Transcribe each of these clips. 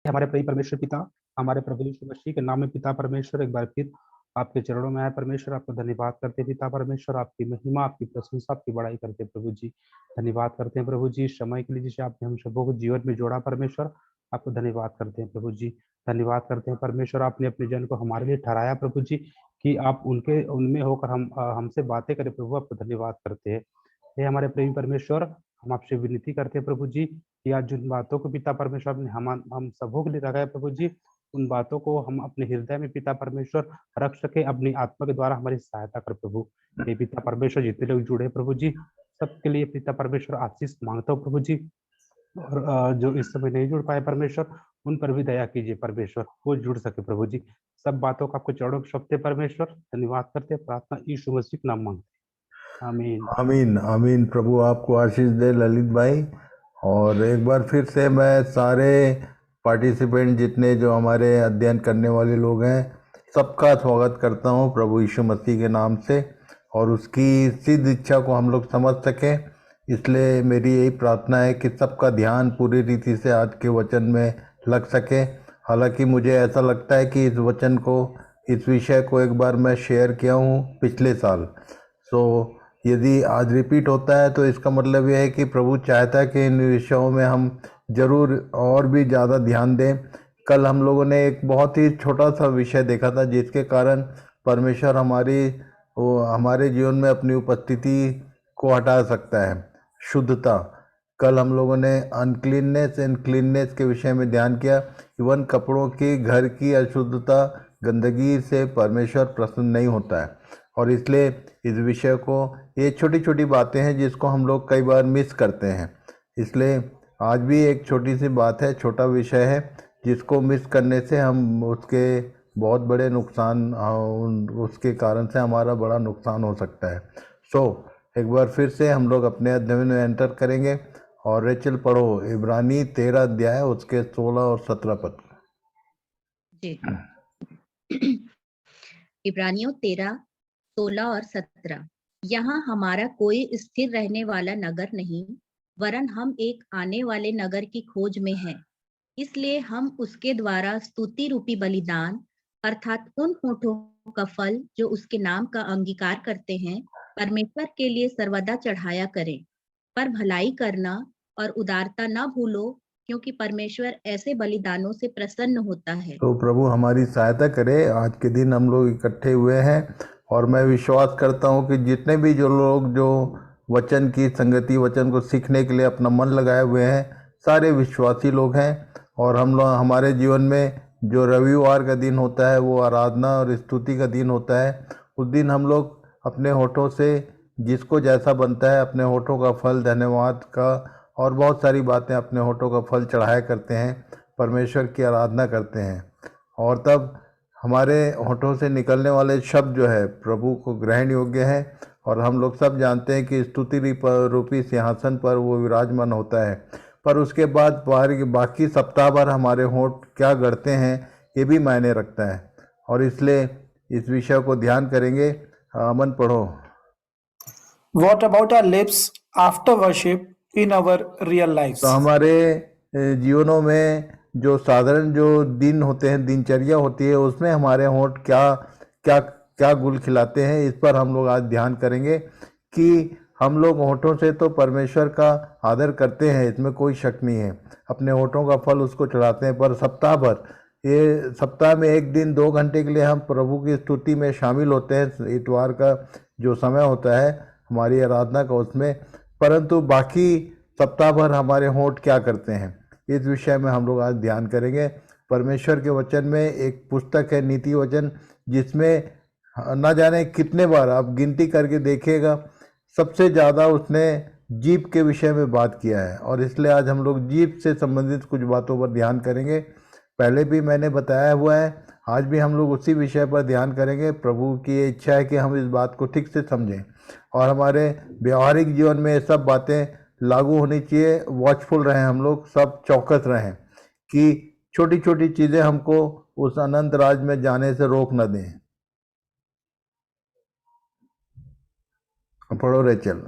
हमारे प्रिय परमेश्वर पिता, हमारे प्रभु यीशु मसीह के नाम में पिता परमेश्वर एक बार फिर आपके चरणों में आए परमेश्वर। आपको धन्यवाद करते हैं पिता परमेश्वर, आपकी महिमा, आपकी प्रशंसा, आपकी बड़ाई करते हैं प्रभु जी। धन्यवाद करते हैं प्रभु जी इस समय के लिए जिसे आपने हम सबों को जीवन में जोड़ा परमेश्वर। आपको धन्यवाद करते हैं प्रभु जी। धन्यवाद करते हैं परमेश्वर, आपने अपने जन को हमारे लिए ठहराया प्रभु जी, कि आप उनके उनमें होकर हमसे बातें करें प्रभु। आपको धन्यवाद करते हैं। हे हमारे प्रेमी परमेश्वर, हम आपसे विनती करते हैं प्रभु जी, कि आज जिन बातों को पिता परमेश्वर ने हम सबों के लिए रखा है प्रभु जी, उन बातों को हम अपने हृदय में पिता परमेश्वर रख सके। अपनी आत्मा के द्वारा हमारी सहायता कर प्रभु। हे पिता परमेश्वर, जितने लोग जुड़े हैं प्रभु जी, सबके लिए पिता परमेश्वर आशीष मांगता हूँ प्रभु जी। और जो इस समय नहीं जुड़ पाए परमेश्वर, उन पर भी दया कीजिए परमेश्वर, वो जुड़ सके प्रभु जी। सब बातों का आपको चरणों में सौंपते परमेश्वर। धन्यवाद करते हैं, प्रार्थना यीशु मसीह के नाम मांगते हैं, आमीन। आमीन आमीन। प्रभु आपको आशीष दे ललित भाई। और एक बार फिर से मैं सारे पार्टिसिपेंट जितने जो हमारे अध्ययन करने वाले लोग हैं सबका स्वागत करता हूं प्रभु यीशु मसीह के नाम से, और उसकी सिद्ध इच्छा को हम लोग समझ सकें। इसलिए मेरी यही प्रार्थना है कि सबका ध्यान पूरी रीति से आज के वचन में लग सके। हालांकि मुझे ऐसा लगता है कि इस वचन को, इस विषय को एक बार मैं शेयर किया हूँ पिछले साल। सो यदि आज रिपीट होता है तो इसका मतलब यह है कि प्रभु चाहता है कि इन विषयों में हम जरूर और भी ज़्यादा ध्यान दें। कल हम लोगों ने एक बहुत ही छोटा सा विषय देखा था जिसके कारण परमेश्वर हमारे जीवन में अपनी उपस्थिति को हटा सकता है, शुद्धता। कल हम लोगों ने अनक्लीननेस एंड क्लीननेस के विषय में ध्यान किया। इवन कपड़ों की, घर की अशुद्धता, गंदगी से परमेश्वर प्रसन्न नहीं होता है। और इसलिए इस विषय को, ये छोटी छोटी बातें हैं जिसको हम लोग कई बार मिस करते हैं। इसलिए आज भी एक छोटी सी बात है, छोटा विषय है, जिसको मिस करने से हम उसके बहुत बड़े नुकसान, उसके कारण से हमारा बड़ा नुकसान हो सकता है। सो एक बार फिर से हम लोग अपने अध्ययन में एंटर करेंगे। और रेचल पढ़ो इब्रानी 13 अध्याय उसके 16 और 17 पद। जी। इब्रानियों 13, 16 और 17। यहाँ हमारा कोई स्थिर रहने वाला नगर नहीं, वरन हम एक आने वाले नगर की खोज में हैं। इसलिए हम उसके द्वारा स्तुति रूपी बलिदान, अर्थात उन होठों का फल जो उसके नाम का अंगीकार करते हैं, परमेश्वर के लिए सर्वदा चढ़ाया करें। पर भलाई करना और उदारता न भूलो, क्योंकि परमेश्वर ऐसे बलिदानों से प्रसन्न होता है। तो प्रभु हमारी सहायता करे। आज के दिन हम लोग इकट्ठे हुए हैं, और मैं विश्वास करता हूं कि जितने भी जो लोग जो वचन की संगति, वचन को सीखने के लिए अपना मन लगाए हुए हैं, सारे विश्वासी लोग हैं। और हम लोग, हमारे जीवन में जो रविवार का दिन होता है वो आराधना और स्तुति का दिन होता है। उस दिन हम लोग अपने होठों से, जिसको जैसा बनता है, अपने होठों का फल, धन्यवाद का और बहुत सारी बातें, अपने होठों का फल चढ़ाया करते हैं, परमेश्वर की आराधना करते हैं। और तब हमारे होठों से निकलने वाले शब्द जो है प्रभु को ग्रहण योग्य है। और हम लोग सब जानते हैं कि स्तुति रूपी सिंहासन पर वो विराजमान होता है। पर उसके बाद बाकी सप्ताह भर हमारे होठ क्या गढ़ते हैं, ये भी मायने रखता है। और इसलिए इस विषय को ध्यान करेंगे। अमन पढ़ो। What about our lips after worship in our real lives? तो हमारे जीवनों में जो साधारण जो दिन होते हैं, दिनचर्या होती है, उसमें हमारे होंठ क्या क्या क्या गुल खिलाते हैं, इस पर हम लोग आज ध्यान करेंगे। कि हम लोग होंठों से तो परमेश्वर का आदर करते हैं, इसमें कोई शक नहीं है, अपने होंठों का फल उसको चढ़ाते हैं। पर सप्ताह भर, ये सप्ताह में एक दिन 2 घंटे के लिए हम प्रभु की स्तुति में शामिल होते हैं, इतवार का जो समय होता है हमारी आराधना का, उसमें। परंतु बाकी सप्ताह भर हमारे होंठ क्या करते हैं, इस विषय में हम लोग आज ध्यान करेंगे। परमेश्वर के वचन में एक पुस्तक है नीति वचन, जिसमें न जाने कितने बार आप गिनती करके देखिएगा, सबसे ज़्यादा उसने जीभ के विषय में बात किया है। और इसलिए आज हम लोग जीभ से संबंधित कुछ बातों पर ध्यान करेंगे। पहले भी मैंने बताया हुआ है, आज भी हम लोग उसी विषय पर ध्यान करेंगे। प्रभु की इच्छा है कि हम इस बात को ठीक से समझें और हमारे व्यवहारिक जीवन में ये सब बातें लागू होनी चाहिए। वॉचफुल रहें, हम लोग सब चौकस रहें कि छोटी छोटी चीज़ें हमको उस अनंत राज में जाने से रोक न दें। पढ़ो रेचल।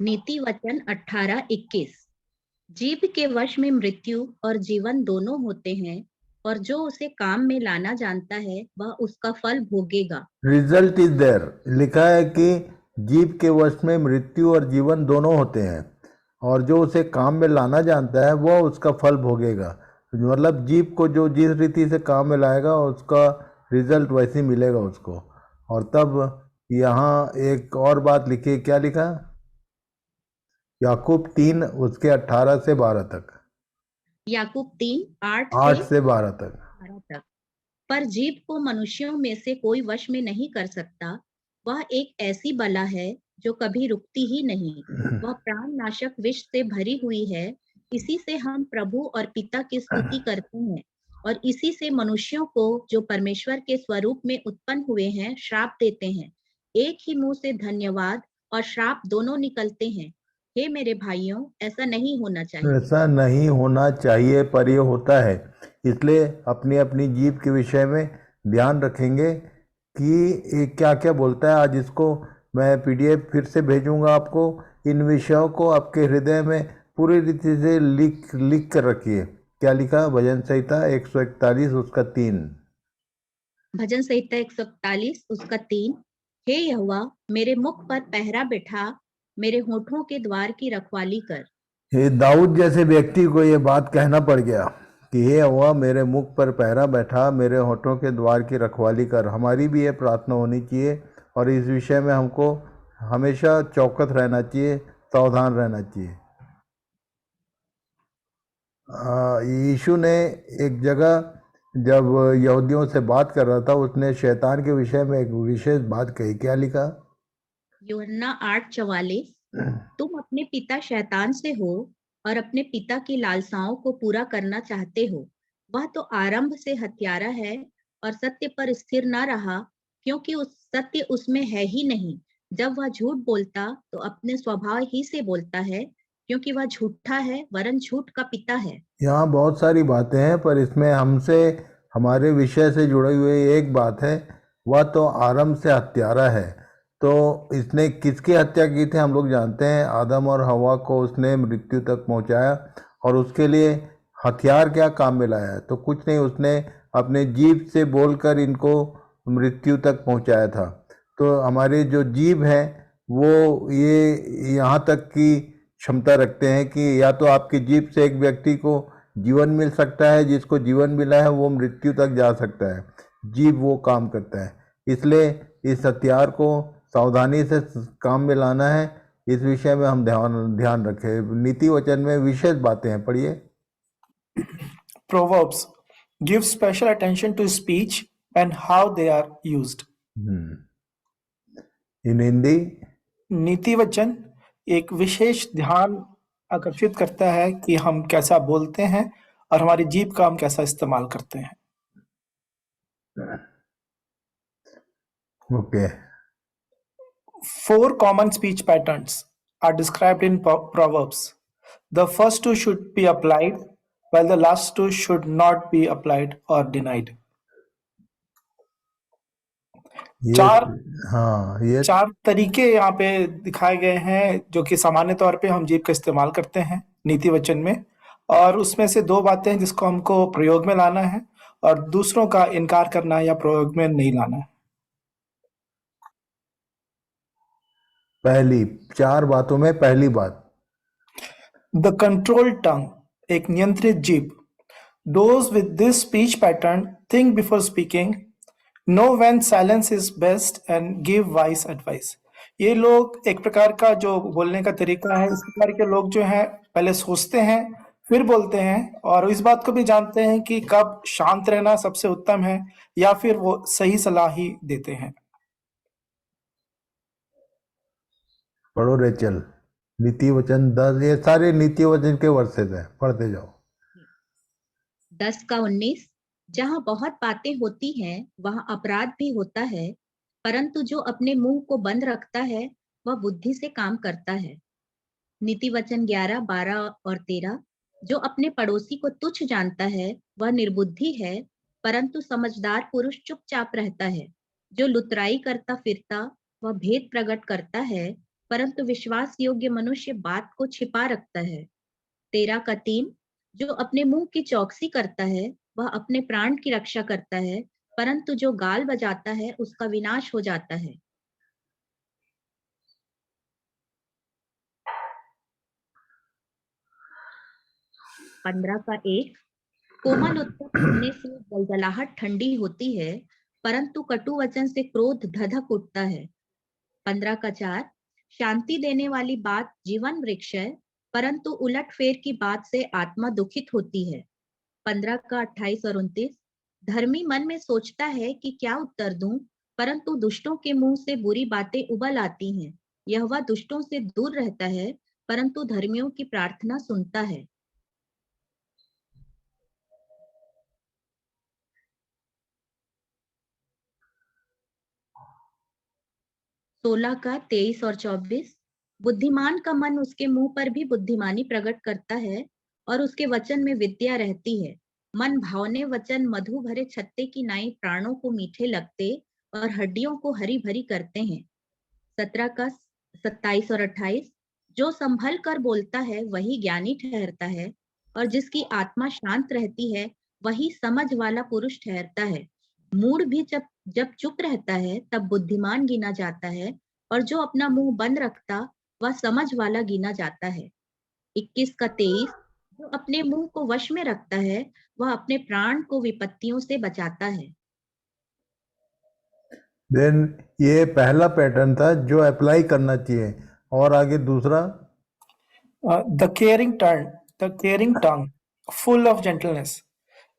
नीति वचन 18:21। जीभ के वश में मृत्यु और जीवन दोनों होते हैं, और जो उसे काम में लाना जानता है वह उसका फल भोगेगा। रिजल्ट इज देयर, लिखा है कि जीव के वश में मृत्यु और जीवन दोनों होते हैं, और जो उसे काम में लाना जानता है वह उसका फल भोगेगा। मतलब जीव को जो जिस रीति से काम में लाएगा उसका रिजल्ट वैसे ही मिलेगा उसको। और तब यहाँ एक और बात लिखी है, क्या लिखा? याकूब 3 उसके 18 से 12 तक। याकूब 3:8 8 से से 12 तक। 12 तक। पर जीभ को मनुष्यों में से कोई वश में नहीं कर सकता। वह एक ऐसी बला है जो कभी रुकती ही नहीं। वह प्राणनाशक विष से भरी हुई है। इसी से हम प्रभु और पिता की स्तुति करते हैं, और इसी से मनुष्यों को जो परमेश्वर के स्वरूप में उत्पन्न हुए हैं श्राप देते हैं। एक ही मुंह से धन्यवाद और श्राप दोनों निकलते हैं। हे मेरे भाइयों, ऐसा नहीं होना चाहिए। ऐसा नहीं होना चाहिए, पर ये होता है। इसलिए अपनी अपनी जीभ के विषय में ध्यान रखेंगे कि ये क्या क्या बोलता है। आज इसको मैं पीडीएफ फिर से भेजूंगा आपको। इन विषयों को आपके हृदय में पूरी रीति से लिख कर रखिए। क्या लिखा? भजन संहिता 141 उसका 3। भजन संहिता 141 उसका 3। हे यहोवा, मेरे मुख पर पहरा बिठा, मेरे होठों के द्वार की रखवाली कर। ये दाऊद जैसे व्यक्ति को ये बात कहना पड़ गया कि हे यहोवा, मेरे मुख पर पहरा बैठा, मेरे होठों के द्वार की रखवाली कर। हमारी भी ये प्रार्थना होनी चाहिए, और इस विषय में हमको हमेशा चौकस रहना चाहिए, सावधान रहना चाहिए। यीशु ने एक जगह जब यहूदियों से बात कर रहा था, उसने शैतान के विषय में एक विशेष बात कही। क्या लिखा? यूहन्ना 8:44। तुम अपने पिता शैतान से हो और अपने पिता की लालसाओं को पूरा करना चाहते हो। वह तो आरंभ से हत्यारा है और सत्य पर स्थिर न रहा, क्योंकि उस सत्य उसमें है ही नहीं। जब वह झूठ बोलता तो अपने स्वभाव ही से बोलता है, क्योंकि वह झूठा है वरन झूठ का पिता है। यहाँ बहुत सारी बातें हैं, पर इसमें हमसे हमारे विषय से जुड़े हुए एक बात है, वह तो आरंभ से हत्यारा है। तो इसने किसकी हत्या की थी हम लोग जानते हैं। आदम और हवा को उसने मृत्यु तक पहुंचाया, और उसके लिए हथियार क्या काम में लाया? तो कुछ नहीं, उसने अपने जीभ से बोलकर इनको मृत्यु तक पहुंचाया था। तो हमारी जो जीभ है वो ये यहाँ तक की क्षमता रखते हैं कि या तो आपकी जीभ से एक व्यक्ति को जीवन मिल सकता है, जिसको जीवन मिला है वो मृत्यु तक जा सकता है। जीभ वो काम करता है। इसलिए इस हथियार को सावधानी से काम में लाना है। इस विषय में हम ध्यान रखें। नीति वचन में विशेष बातें हैं, पढ़िए। Proverbs give special attention to speech and how they are used. इन हिंदी, नीति वचन एक विशेष ध्यान आकर्षित करता है कि हम कैसा बोलते हैं और हमारी जीभ का हम कैसा इस्तेमाल करते हैं। Okay. 4 common speech patterns are described in Proverbs. The first two should be applied, while the last two should not be applied or denied. चार तरीके यहाँ पे दिखाए गए हैं जो कि सामान्य तौर पे हम जीभ का इस्तेमाल करते हैं नीति वचन में, और उसमें से 2 बातें हैं जिसको हमको प्रयोग में लाना है और दूसरों का इनकार करना या प्रयोग में नहीं लाना है। पहली 4 बातों में पहली बात, द कंट्रोल टंग, एक नियंत्रित जीभ। Those with this speech pattern think before speaking, know when silence is best and give wise advice. ये लोग एक प्रकार का जो बोलने का तरीका है, इस प्रकार के लोग जो हैं पहले सोचते हैं फिर बोलते हैं, और इस बात को भी जानते हैं कि कब शांत रहना सबसे उत्तम है या फिर वो सही सलाह ही देते हैं। पढ़ो रेचल। नीति वचन 10, ये सारे नीति वचन के वर्सेस हैं, पढ़ते जाओ। 10 का 19। जहाँ बहुत बातें होती हैं वहाँ अपराध भी होता है, परंतु जो अपने मुंह को बंद रखता है वह बुद्धि से काम करता है। नीति वचन 11, 12 और 13। जो अपने पड़ोसी को तुच्छ जानता है वह निर्बुद्धि है, परंतु समझदार पुरुष चुपचाप रहता है। जो लुतराई करता फिरता वह भेद प्रकट करता है, परंतु विश्वास योग्य मनुष्य बात को छिपा रखता है। 13 का 3, जो अपने मुंह की चौकसी करता है वह अपने प्राण की रक्षा करता है, परंतु जो गाल बजाता है उसका विनाश हो जाता है। 15 का 1, कोमल उत्तर सुनने से जलजलाहट ठंडी होती है, परंतु कटु वचन से क्रोध धधक उठता है। 15 का 4, शांति देने वाली बात जीवन वृक्ष है, परंतु उलटफेर की बात से आत्मा दुखित होती है। 15 का 28 और 29, धर्मी मन में सोचता है कि क्या उत्तर दूं, परंतु दुष्टों के मुंह से बुरी बातें उबल आती हैं। यहोवा दुष्टों से दूर रहता है, परंतु धर्मियों की प्रार्थना सुनता है। 16 का 23 और 24, बुद्धिमान का मन उसके मुंह पर भी बुद्धिमानी प्रकट करता है और उसके वचन में विद्या रहती है। मन भावने वचन मधु भरे छत्ते की नाई प्राणों को मीठे लगते और हड्डियों को हरी भरी करते हैं। 17 का 27 और 28, जो संभल कर बोलता है वही ज्ञानी ठहरता है और जिसकी आत्मा शांत रहती है वही समझ वाला पुरुष ठहरता है। मूढ़ भी जब जब चुप रहता है तब बुद्धिमान गिना जाता है, और जो अपना मुंह बंद रखता वह समझ वाला गिना जाता है। 21 का 23, जो अपने मुंह को वश में रखता है वह अपने प्राण को विपत्तियों से बचाता है। देन ये पहला पैटर्न था जो अप्लाई करना चाहिए, और आगे दूसरा the caring tongue full of gentleness,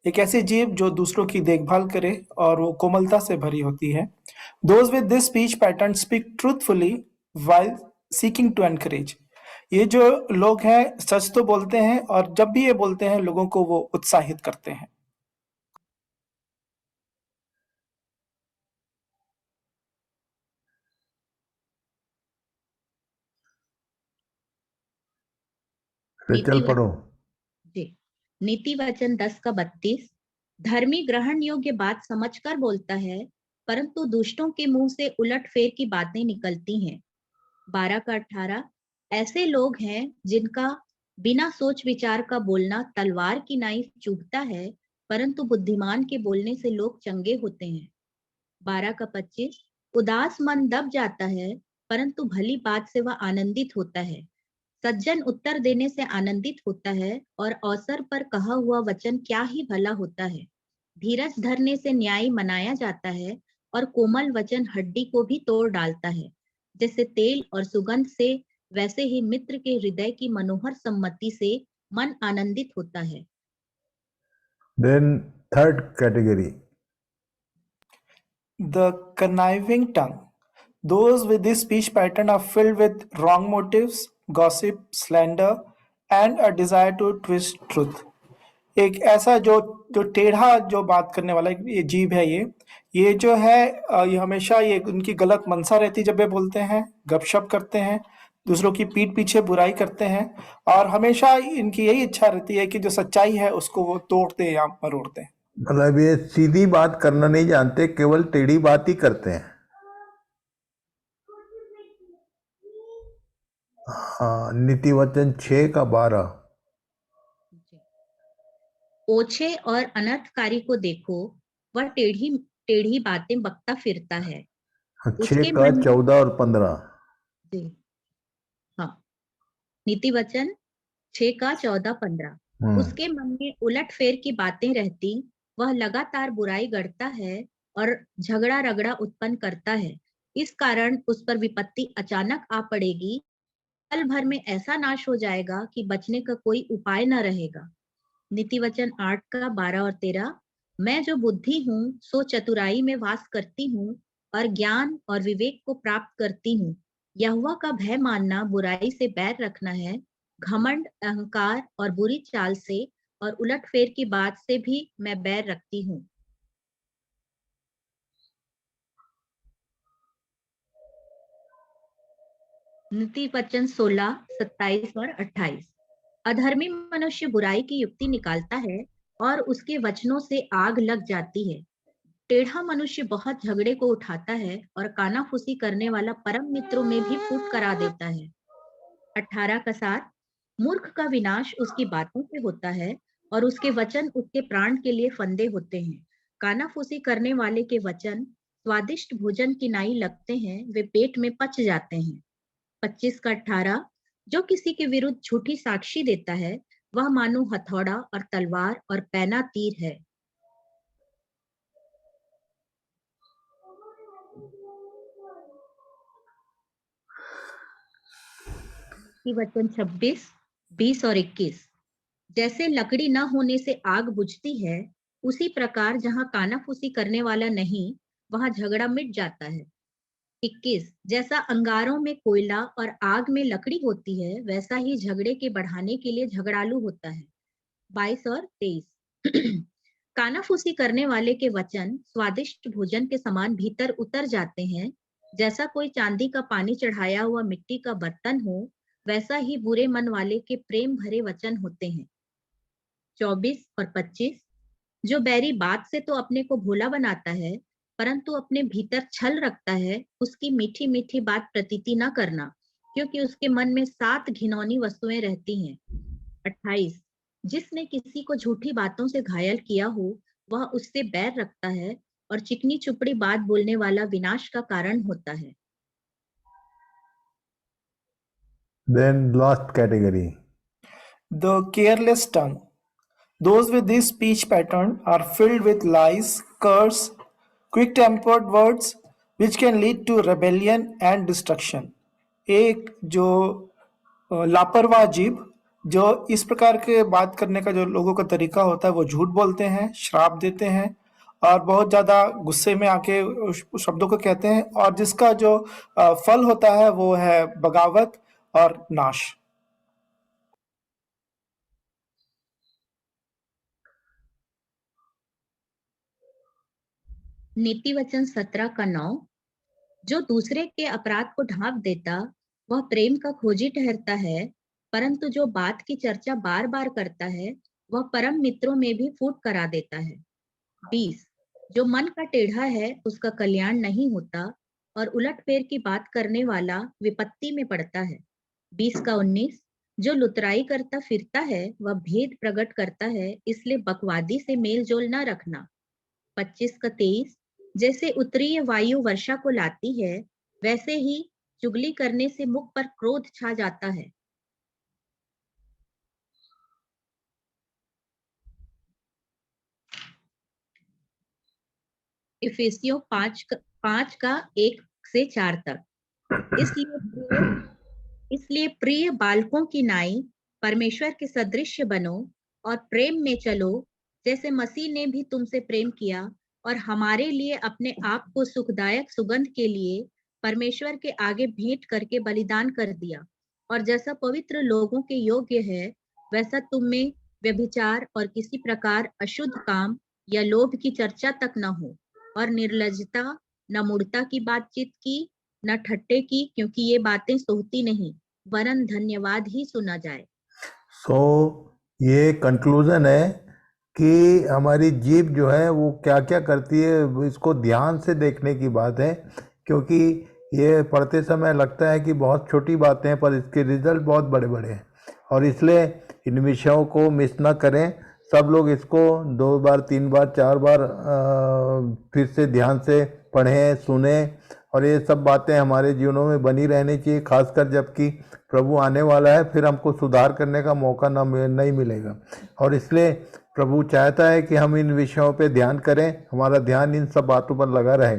एक ऐसी जीभ जो दूसरों की देखभाल करे और वो कोमलता से भरी होती है। Those with this speech pattern speak truthfully while seeking to encourage, ये जो लोग हैं सच तो बोलते हैं और जब भी ये बोलते हैं लोगों को वो उत्साहित करते हैं। चल पढ़ो। जी, नीति वचन 10 का 32, धर्मी ग्रहण योग्य बात समझकर बोलता है, परंतु दुष्टों के मुंह से उलटफेर की बातें निकलती हैं। 12 का 18, ऐसे लोग हैं जिनका बिना सोच विचार का बोलना तलवार की नाई चुभता है, परंतु बुद्धिमान के बोलने से लोग चंगे होते हैं। 12 का 25, उदास मन दब जाता है, परंतु भली बात से वह आनंदित होता है। सज्जन उत्तर देने से आनंदित होता है और अवसर पर कहा हुआ वचन क्या ही भला होता है। धीरज धरने से न्याय मनाया जाता है और कोमल वचन हड्डी को भी तोड़ डालता है। जैसे तेल और सुगंध से, वैसे ही मित्र के हृदय की मनोहर सम्मति से मन आनंदित होता है। Then third category, The conniving tongue. Those with this speech pattern are filled with wrong motives, gossip, slander, and a desire to twist truth. एक ऐसा जो जो टेढ़ा जो बात करने वाला ये जीभ है, ये जो है ये हमेशा ये उनकी गलत मनसा रहती है। जब वे बोलते हैं गपशप करते हैं, दूसरों की पीठ पीछे बुराई करते हैं, और हमेशा इनकी यही इच्छा रहती है कि जो सच्चाई है उसको वो तोड़ते हैं या मरोड़ते हैं। मतलब ये सीधी बात करना नहीं जानते, केवल टेढ़ी बात ही करते हैं। हाँ, नीति वचन 6 का 12, ओछे और अनर्थकारी को देखो, वह टेढ़ी टेढ़ी बातें बकता फिरता है। 6 उसके का मन में 14 और 15। जी, हाँ, नीति वचन 6 का 14, 15, उसके मन में उलटफेर की बातें रहती, वह लगातार बुराई गढ़ता है और झगड़ा रगड़ा उत्पन्न करता है। इस कारण उस पर विपत्ति अचानक आ पड़ेगी, पल भर में ऐसा नाश हो जाएगा कि बचने का कोई उपाय न रहेगा। नीति वचन 8 का 12 और 13, मैं जो बुद्धि हूँ सो चतुराई में वास करती हूँ और ज्ञान और विवेक को प्राप्त करती हूँ। यहोवा का भय मानना बुराई से बैर रखना है, घमंड, अहंकार और बुरी चाल से और उलटफेर की बात से भी मैं बैर रखती हूँ। नीति वचन 16, 27 और 28, अधर्मी मनुष्य बुराई की युक्ति निकालता है और उसके वचनों से आग लग जाती है। टेढ़ा मनुष्य बहुत झगड़े को उठाता है और कानाफूसी करने वाला परम मित्रों में भी फूट करा देता है। 18 का 7, मूर्ख का विनाश उसकी बातों से होता है और उसके वचन उसके प्राण के लिए फंदे होते हैं। कानाफूसी करने वाले के वचन स्वादिष्ट भोजन की नाई लगते हैं, वे पेट में पच जाते हैं। 25 का 18, जो किसी के विरुद्ध झूठी साक्षी देता है वह मानो हथौड़ा और तलवार और पैना तीर है। की वचन 26, 20 और 21, जैसे लकड़ी न होने से आग बुझती है, उसी प्रकार जहाँ कानाफूसी करने वाला नहीं, वहां झगड़ा मिट जाता है। 21, जैसा अंगारों में कोयला और आग में लकड़ी होती है, वैसा ही झगड़े के बढ़ाने के लिए झगड़ालू होता है। 22 और 23, कानाफूसी करने वाले के वचन स्वादिष्ट भोजन के समान भीतर उतर जाते हैं। जैसा कोई चांदी का पानी चढ़ाया हुआ मिट्टी का बर्तन हो, वैसा ही बुरे मन वाले के प्रेम भरे वचन होते हैं। 24 और 25, जो बैरी बात से तो अपने को भोला बनाता है, परंतु अपने भीतर छल रखता है, उसकी मीठी मीठी बात प्रतीति न करना, क्योंकि उसके मन में 7 घिनौनी वस्तुएं रहती हैं। 28, जिसने किसी को झूठी बातों से घायल किया हो, वह उससे बैर रखता है और चिकनी चुपड़ी बात बोलने वाला विनाश का कारण होता है। Then last category. The careless tongue. Those with this speech pattern are filled with lies, curse, quick-tempered words, which can lead to rebellion and destruction. एक जो लापरवाह जीभ, जो इस प्रकार के बात करने का जो लोगों का तरीका होता है, वो झूठ बोलते हैं, श्राप देते हैं और बहुत ज्यादा गुस्से में आके उस शब्दों को कहते हैं, और जिसका जो फल होता है वो है बगावत और नाश। नीति वचन 17 का 9, जो दूसरे के अपराध को ढांप देता वह प्रेम का खोजी ठहरता है, परंतु जो बात की चर्चा बार बार करता है वह परम मित्रों में भी फूट करा देता है। 20, जो मन का टेढ़ा है उसका कल्याण नहीं होता और उलटफेर की बात करने वाला विपत्ति में पड़ता है। 20 का 19, जो लुतराई करता फिरता है वह भेद प्रकट करता है, इसलिए बकवादी से मेल जोल न रखना। 25 का 23, जैसे उत्तरीय वायु वर्षा को लाती है, वैसे ही चुगली करने से मुख पर क्रोध छा जाता है। इफिसियों 5 का 1 से 4 तक। इसलिए प्रिय बालकों की नाई परमेश्वर के सदृश बनो और प्रेम में चलो, जैसे मसीह ने भी तुमसे प्रेम किया और हमारे लिए अपने आप को सुखदायक सुगंध के लिए परमेश्वर के आगे भेंट करके बलिदान कर दिया। और जैसा पवित्र लोगों के योग्य है, वैसा तुम में व्यभिचार और किसी प्रकार अशुद्ध काम या लोभ की चर्चा तक न हो, और निर्लज्जता, न मूढ़ता की बातचीत की, न ठट्टे की, क्योंकि ये बातें सोहती नहीं, वरन धन्यवाद ही सुना जाए। ये कंक्लूजन है कि हमारी जीभ जो है वो क्या क्या करती है, इसको ध्यान से देखने की बात है, क्योंकि ये पढ़ते समय लगता है कि बहुत छोटी बातें हैं, पर इसके रिजल्ट बहुत बड़े बड़े हैं, और इसलिए इन विषयों को मिस ना करें। सब लोग इसको 2 बार 3 बार 4 बार फिर से ध्यान से पढ़ें, सुने, और ये सब बातें हमारे जीवनों में बनी रहनी चाहिए, खासकर जबकि प्रभु आने वाला है, फिर हमको सुधार करने का मौका नहीं मिलेगा। और इसलिए प्रभु चाहता है कि हम इन विषयों पे ध्यान करें, हमारा ध्यान इन सब बातों पर लगा रहे,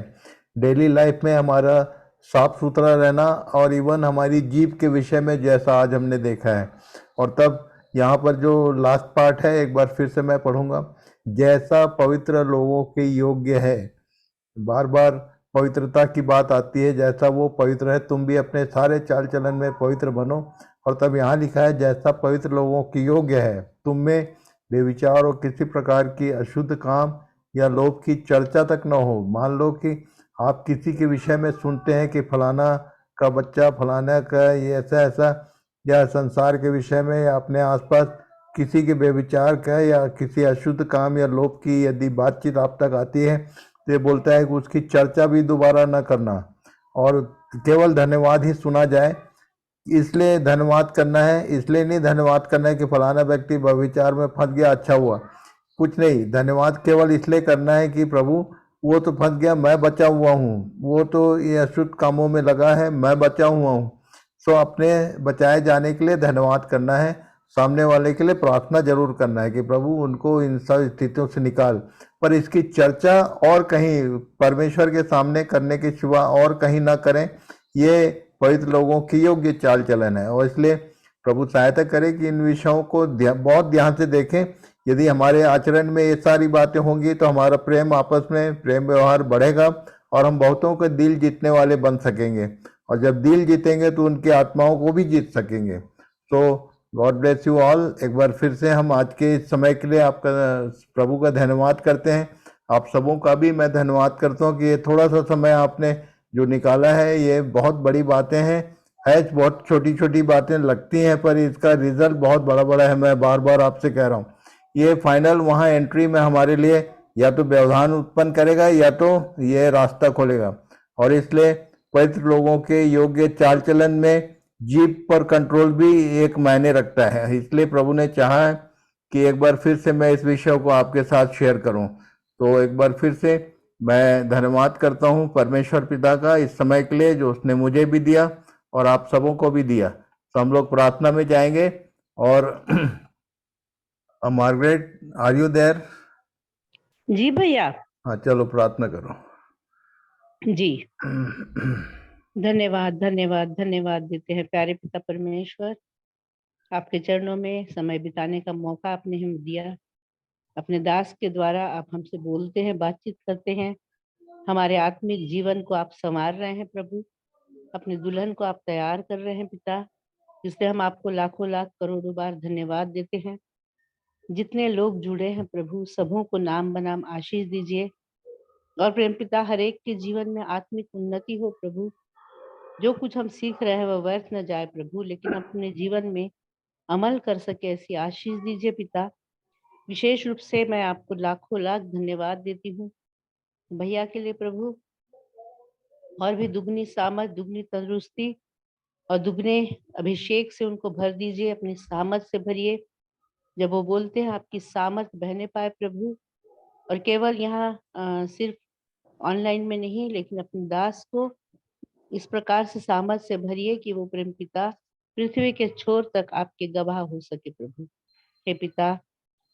डेली लाइफ में हमारा साफ सुथरा रहना, और इवन हमारी जीभ के विषय में जैसा आज हमने देखा है। और तब यहाँ पर जो लास्ट पार्ट है, एक बार फिर से मैं पढ़ूंगा, जैसा पवित्र लोगों के योग्य है। बार बार पवित्रता की बात आती है, जैसा वो पवित्र है तुम भी अपने सारे चाल चलन में पवित्र बनो। और तब यहाँ लिखा है जैसा पवित्र लोगों के योग्य है, तुम में बेविचार और किसी प्रकार की अशुद्ध काम या लोभ की चर्चा तक न हो। मान लो कि आप किसी के विषय में सुनते हैं कि फलाना का बच्चा, फलाना का ये ऐसा ऐसा, या संसार के विषय में, या अपने आसपास किसी के बेविचार का या किसी अशुद्ध काम या लोभ की यदि बातचीत आप तक आती है, तो ये बोलता है कि उसकी चर्चा भी दोबारा न करना और केवल धन्यवाद ही सुना जाए। इसलिए धन्यवाद करना है, इसलिए नहीं धन्यवाद करना है कि फलाना व्यक्ति व्यभिचार में फंस गया, अच्छा हुआ, कुछ नहीं। धन्यवाद केवल इसलिए करना है कि प्रभु वो तो फंस गया, मैं बचा हुआ हूँ, वो तो ये अशुद्ध कामों में लगा है, मैं बचा हुआ हूँ। सो अपने बचाए जाने के लिए धन्यवाद करना है, सामने वाले के लिए प्रार्थना जरूर करना है कि प्रभु उनको इन सब स्थितियों से निकाल। पर इसकी चर्चा और कहीं परमेश्वर के सामने करने के सिवा और कहीं ना करें, ये पवित्र लोगों की योग्य चाल चलन है। और इसलिए प्रभु सहायता करे कि इन विषयों को बहुत ध्यान से देखें। यदि हमारे आचरण में ये सारी बातें होंगी तो हमारा प्रेम आपस में प्रेम व्यवहार बढ़ेगा और हम बहुतों के दिल जीतने वाले बन सकेंगे। और जब दिल जीतेंगे तो उनकी आत्माओं को भी जीत सकेंगे। तो गॉड ब्लेस यू ऑल। एक बार फिर से हम आज के इस समय के लिए आपका प्रभु का धन्यवाद करते हैं। आप सबों का भी मैं धन्यवाद करता हूँ कि ये थोड़ा सा समय आपने जो निकाला है, ये बहुत बड़ी बातें हैं। बहुत छोटी छोटी बातें लगती हैं पर इसका रिजल्ट बहुत बड़ा बड़ा है। मैं बार बार आपसे कह रहा हूँ, ये फाइनल वहाँ एंट्री में हमारे लिए या तो व्यवधान उत्पन्न करेगा या तो ये रास्ता खोलेगा। और इसलिए पवित्र लोगों के योग्य चाल चलन में जीप पर कंट्रोल भी एक मायने रखता है। इसलिए प्रभु ने चाहा है कि एक बार फिर से मैं इस विषय को आपके साथ शेयर करूं। तो एक बार फिर से मैं धन्यवाद करता हूं परमेश्वर पिता का इस समय के लिए जो उसने मुझे भी दिया और आप सबों को भी दिया। तो हम लोग प्रार्थना में जाएंगे। और मार्गरेट, आर यू देयर? जी भैया। हाँ, चलो प्रार्थना करो। जी धन्यवाद धन्यवाद धन्यवाद देते हैं प्यारे पिता परमेश्वर, आपके चरणों में समय बिताने का मौका आपने हमें दिया। अपने दास के द्वारा आप हमसे बोलते हैं, बातचीत करते हैं, हमारे आत्मिक जीवन को आप संवार रहे हैं प्रभु, अपने दुल्हन को आप तैयार कर रहे हैं पिता, जिससे हम आपको लाखों लाख करोड़ों बार धन्यवाद देते हैं। जितने लोग जुड़े हैं प्रभु, सबों को नाम बनाम आशीष दीजिए। और प्रेम पिता, हर एक के जीवन में आत्मिक उन्नति हो प्रभु। जो कुछ हम सीख रहे हैं वह व्यर्थ न जाए प्रभु, लेकिन अपने जीवन में अमल कर सके ऐसी आशीष दीजिए पिता। विशेष रूप से मैं आपको लाखों लाख धन्यवाद देती हूँ भैया के लिए प्रभु, और भी दुगनी सामर्थ, दुगनी तंदुरुस्ती और दुगने अभिषेक से उनको भर दीजिए, अपनी सामर्थ से भरिए। जब वो बोलते हैं आपकी सामर्थ बहने पाए प्रभु, और केवल यहाँ सिर्फ ऑनलाइन में नहीं, लेकिन अपने दास को इस प्रकार से सामर्थ से भरिए कि वो प्रेम पिता पृथ्वी के छोर तक आपके गवाह हो सके प्रभु। हे पिता,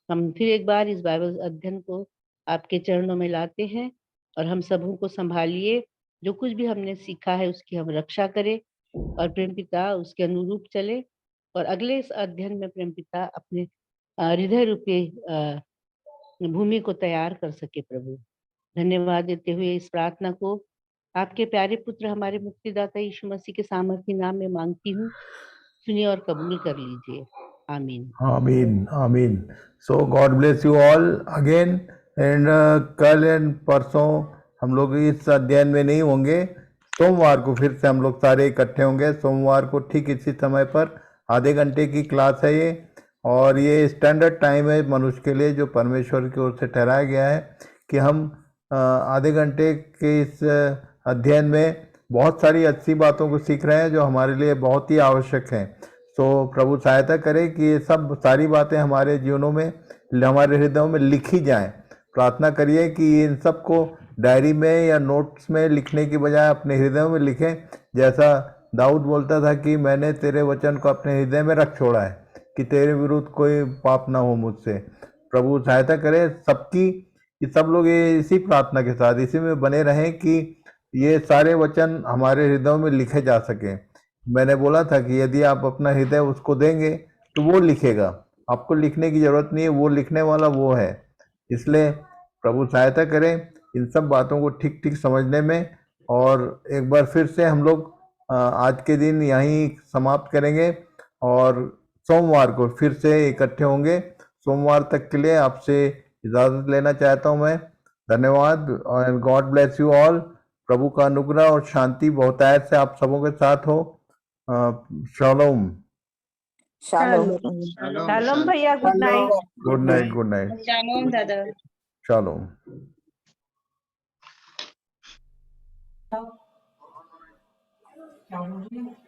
हम फिर एक बार इस बाइबल अध्ययन को आपके चरणों में लाते हैं, और हम सबों को संभालिए। जो कुछ भी हमने सीखा है उसकी हम रक्षा करें, और प्रेम पिता उसके अनुरूप चले, और अगले इस अध्ययन में प्रेम पिता अपने हृदय रूपी भूमि को तैयार कर सके प्रभु। धन्यवाद देते हुए इस प्रार्थना को आपके प्यारे पुत्र हमारे मुक्तिदाता यीशु मसीह के सामर्थी नाम में मांगती हूँ, सुनिए और कबूल कर लीजिए। आमीन आमीन आमीन। So God bless you all again. And कल एंड परसों हम लोग इस अध्ययन में नहीं होंगे। सोमवार को फिर से हम लोग सारे इकट्ठे होंगे। सोमवार को ठीक इसी समय पर आधे घंटे की क्लास है ये, और ये स्टैंडर्ड टाइम है मनुष्य के लिए जो परमेश्वर की ओर से ठहराया गया है कि हम आधे घंटे के इस अध्ययन में बहुत सारी अच्छी बातों को सीख रहे हैं जो हमारे लिए बहुत ही आवश्यक हैं। तो प्रभु सहायता करे कि ये सब सारी बातें हमारे जीवनों में, हमारे हृदयों में लिखी जाएं। प्रार्थना करिए कि इन सब को डायरी में या नोट्स में लिखने की बजाय अपने हृदयों में लिखें। जैसा दाऊद बोलता था कि मैंने तेरे वचन को अपने हृदय में रख छोड़ा है कि तेरे विरुद्ध कोई पाप ना हो मुझसे। प्रभु सहायता करे सबकी, कि सब लोग ये इसी प्रार्थना के साथ इसी में बने रहें कि ये सारे वचन हमारे हृदयों में लिखे जा सके। मैंने बोला था कि यदि आप अपना हृदय उसको देंगे तो वो लिखेगा, आपको लिखने की जरूरत नहीं है, वो लिखने वाला वो है। इसलिए प्रभु सहायता करें इन सब बातों को ठीक ठीक समझने में। और एक बार फिर से हम लोग आज के दिन यहीं समाप्त करेंगे और सोमवार को फिर से इकट्ठे होंगे। सोमवार तक के लिए आपसे इजाजत लेना चाहता हूं मैं। धन्यवाद और गॉड ब्लेस यू ऑल। प्रभु का अनुग्रह और शांति बहुतायत से आप सबों के साथ हो। शालोम। शालोम भैया, good night. Good night. Good night. Shalom दादा। शालोम।